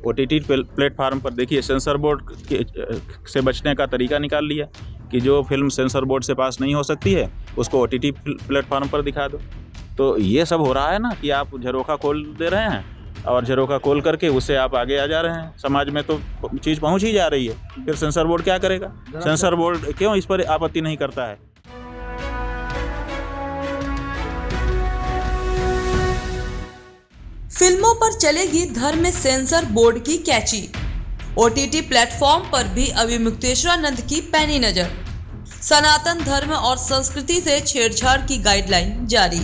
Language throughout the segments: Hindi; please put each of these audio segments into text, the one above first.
OTT प्लेटफार्म पर देखिए सेंसर बोर्ड से बचने का तरीका निकाल लिया कि जो फिल्म सेंसर बोर्ड से पास नहीं हो सकती है उसको OTT प्लेटफार्म पर दिखा दो। तो ये सब हो रहा है ना कि आप झरोखा खोल दे रहे हैं और झरोखा खोल करके उससे आप आगे आ जा रहे हैं। समाज में तो चीज़ पहुंच ही जा रही है, फिर सेंसर बोर्ड क्या करेगा? सेंसर बोर्ड क्यों इस पर आपत्ति नहीं करता है? फिल्मों पर चलेगी धर्म में सेंसर बोर्ड की कैची। OTT प्लेटफॉर्म पर भी अभिमुक्तेश्वरानंद की पैनी नजर। सनातन धर्म और संस्कृति से छेड़छाड़ की गाइडलाइन जारी।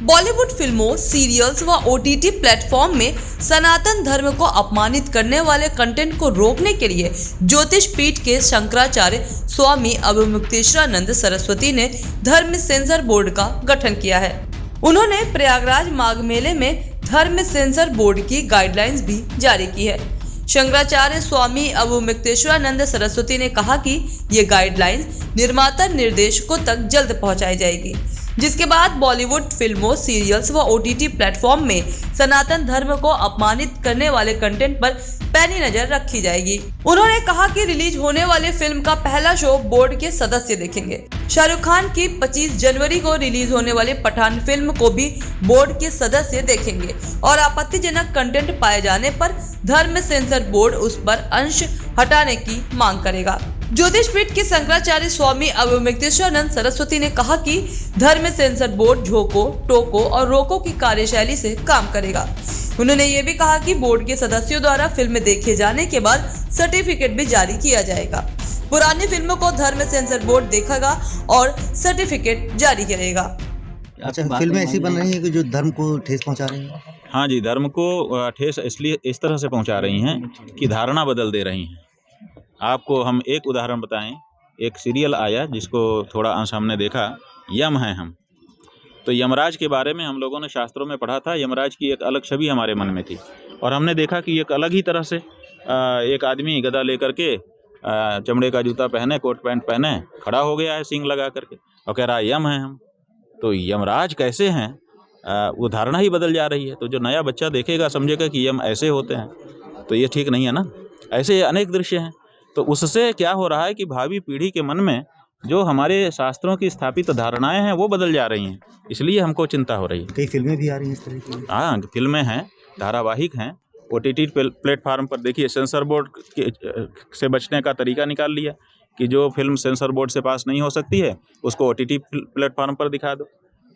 बॉलीवुड फिल्मों, सीरियल्स व OTT प्लेटफॉर्म में सनातन धर्म को अपमानित करने वाले कंटेंट को रोकने के लिए ज्योतिष पीठ के शंकराचार्य स्वामी अभिमुक्तेश्वरानंद सरस्वती ने धर्म सेंसर बोर्ड का गठन किया है। उन्होंने प्रयागराज माघ मेले में धर्म सेंसर बोर्ड की गाइडलाइंस भी जारी की है। शंकराचार्य स्वामी अभिमुक्तेश्वरानंद सरस्वती ने कहा कि ये गाइडलाइंस निर्माता निर्देशकों तक जल्द पहुंचाई जाएगी, जिसके बाद बॉलीवुड फिल्मों, सीरियल्स व OTT प्लेटफॉर्म में सनातन धर्म को अपमानित करने वाले कंटेंट पर पैनी नजर रखी जाएगी। उन्होंने कहा कि रिलीज होने वाले फिल्म का पहला शो बोर्ड के सदस्य देखेंगे। शाहरुख खान की 25 जनवरी को रिलीज होने वाली पठान फिल्म को भी बोर्ड के सदस्य देखेंगे और आपत्तिजनक कंटेंट पाए जाने पर धर्म सेंसर बोर्ड उस पर अंश हटाने की मांग करेगा। ज्योतिष पीठ के शंकराचार्य स्वामी अभिमुक्तेश्वरानंद सरस्वती ने कहा कि धर्म सेंसर बोर्ड झोंको, टोको और रोको की कार्यशैली से काम करेगा। उन्होंने ये भी कहा कि बोर्ड के सदस्यों द्वारा फिल्म देखे जाने के बाद सर्टिफिकेट भी जारी किया जाएगा। पुरानी फिल्मों को धर्म सेंसर बोर्ड देखेगा और सर्टिफिकेट जारी करेगा। अच्छा, फिल्में ऐसी बन रही हैं कि जो धर्म को ठेस पहुंचा रही हैं? हाँ जी, धर्म को ठेस इसलिए इस तरह से पहुंचा रही हैं कि धारणा बदल दे रही हैं। आपको हम एक उदाहरण बताएं। एक सीरियल आया जिसको थोड़ा अंश हमने देखा, यम है हम। तो यमराज के बारे में हम लोगों ने शास्त्रों में पढ़ा था। यमराज की एक अलग छवि हमारे मन में थी और हमने देखा कि एक अलग ही तरह से एक आदमी गदा लेकर के चमड़े का जूता पहने, कोट पैंट पहने खड़ा हो गया है सींग लगा करके और कह रहा है यम है हम। तो यमराज कैसे हैं, वो धारणा ही बदल जा रही है। तो जो नया बच्चा देखेगा समझेगा कि यम ऐसे होते हैं, तो ये ठीक नहीं है ना। ऐसे अनेक दृश्य हैं। तो उससे क्या हो रहा है कि भावी पीढ़ी के मन में जो हमारे शास्त्रों की स्थापित धारणाएं हैं वो बदल जा रही हैं। इसलिए हमको चिंता हो रही है। कई फिल्में भी आ रही हैं इस तरह की। हाँ, फिल्में हैं, धारावाहिक हैं। OTT प्लेटफार्म पर देखिए सेंसर बोर्ड से बचने का तरीका निकाल लिया कि जो फिल्म सेंसर बोर्ड से पास नहीं हो सकती है उसको OTT प्लेटफार्म पर दिखा दो।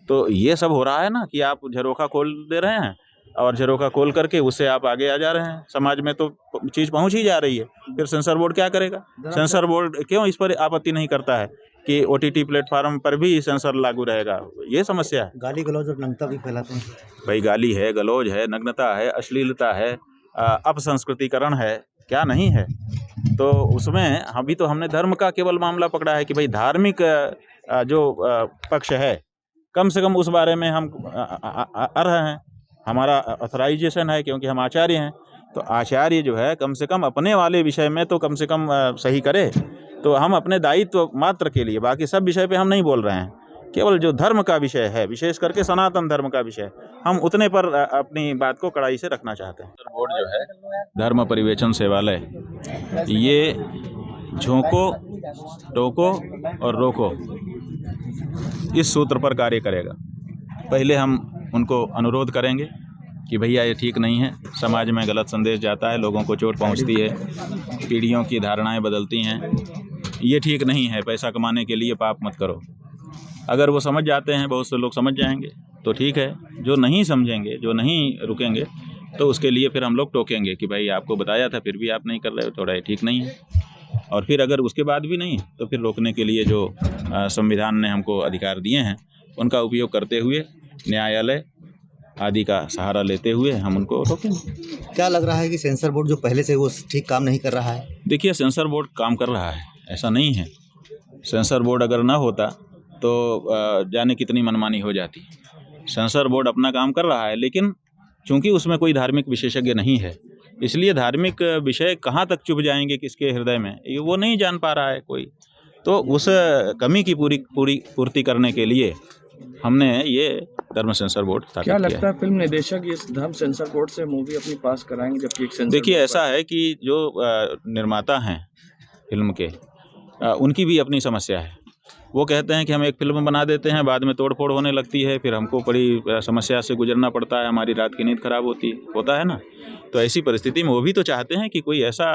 तो ये सब हो रहा है ना कि आप झरोखा खोल दे रहे हैं और झरोखा खोल करके उससे आप आगे आ जा रहे हैं। समाज में तो चीज़ पहुंच ही जा रही है, फिर सेंसर बोर्ड क्या करेगा? सेंसर बोर्ड क्यों इस पर आपत्ति नहीं करता है कि OTT प्लेटफार्म पर भी सेंसर लागू रहेगा? ये समस्या है। गाली गलौज और नग्नता भी फैलाते हैं। भाई, गाली है, गलौज है, नग्नता है, अश्लीलता है, अपसंस्कृतिकरण है, क्या नहीं है? तो उसमें अभी तो हमने धर्म का केवल मामला पकड़ा है कि भाई धार्मिक जो पक्ष है कम से कम उस बारे में हम अर्ह हैं। हमारा ऑथराइजेशन है क्योंकि हम आचार्य हैं। तो आचार्य जो है कम से कम अपने वाले विषय में तो कम से कम सही करे। तो हम अपने दायित्व मात्र के लिए, बाकी सब विषय पे हम नहीं बोल रहे हैं। केवल जो धर्म का विषय है, विशेष करके सनातन धर्म का विषय, हम उतने पर अपनी बात को कड़ाई से रखना चाहते हैं। बोर्ड जो है धर्म परिवेक्षण सेवालय, ये झोंको, टोको और रोको इस सूत्र पर कार्य करेगा। पहले हम उनको अनुरोध करेंगे कि भैया ये ठीक नहीं है, समाज में गलत संदेश जाता है, लोगों को चोट पहुंचती है, पीढ़ियों की धारणाएं बदलती हैं, ये ठीक नहीं है, पैसा कमाने के लिए पाप मत करो। अगर वो समझ जाते हैं, बहुत से लोग समझ जाएंगे तो ठीक है। जो नहीं समझेंगे, जो नहीं रुकेंगे, तो उसके लिए फिर हम लोग टोकेंगे कि भाई आपको बताया था फिर भी आप नहीं कर रहे हो, थोड़ा ठीक नहीं है। और फिर अगर उसके बाद भी नहीं तो फिर रोकने के लिए जो संविधान ने हमको अधिकार दिए हैं उनका उपयोग करते हुए, न्यायालय आदि का सहारा लेते हुए हम उनको रोकेंगे। क्या लग रहा है कि सेंसर बोर्ड जो पहले से वो ठीक काम नहीं कर रहा है? देखिए, सेंसर बोर्ड काम कर रहा है, ऐसा नहीं है। सेंसर बोर्ड अगर ना होता तो जाने कितनी मनमानी हो जाती। सेंसर बोर्ड अपना काम कर रहा है, लेकिन चूंकि उसमें कोई धार्मिक विशेषज्ञ नहीं है, इसलिए धार्मिक विषय कहाँ तक चुभ जाएंगे किसके हृदय में, ये वो नहीं जान पा रहा है कोई। तो उस कमी की पूर्ति करने के लिए हमने ये धर्म सेंसर बोर्ड स्थापित क्या किया लगता है फिल्म निदेशक इस धर्म सेंसर बोर्ड से मूवी अपनी पास कराएंगे, जबकि एक सेंसर देखिए बोर्ड ऐसा है कि जो निर्माता हैं फिल्म के, उनकी भी अपनी समस्या है। वो कहते हैं कि हम एक फिल्म बना देते हैं, बाद में तोड़ फोड़ होने लगती है, फिर हमको बड़ी समस्या से गुजरना पड़ता है, हमारी रात की नींद खराब होता है ना। तो ऐसी परिस्थिति में वो भी तो चाहते हैं कि कोई ऐसा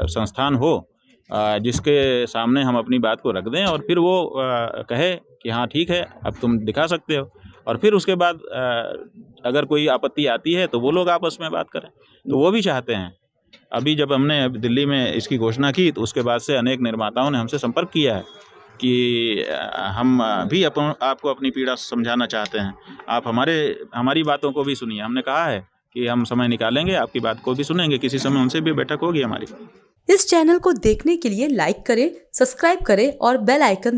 संस्थान हो जिसके सामने हम अपनी बात को रख दें और फिर वो कहे कि हाँ ठीक है, अब तुम दिखा सकते हो, और फिर उसके बाद अगर कोई आपत्ति आती है तो वो लोग आपस में बात करें। तो वो भी चाहते हैं। अभी जब हमने दिल्ली में इसकी घोषणा की तो उसके बाद से अनेक निर्माताओं ने हमसे संपर्क किया है कि हम भी आपको अपनी पीड़ा समझाना चाहते हैं, आप हमारी बातों को भी सुनिए। हमने कहा है कि हम समय निकालेंगे, आपकी बात को भी सुनेंगे, किसी समय उनसे भी बैठक होगी हमारी। इस चैनल को देखने के लिए लाइक करें, सब्सक्राइब करें और बेल आइकन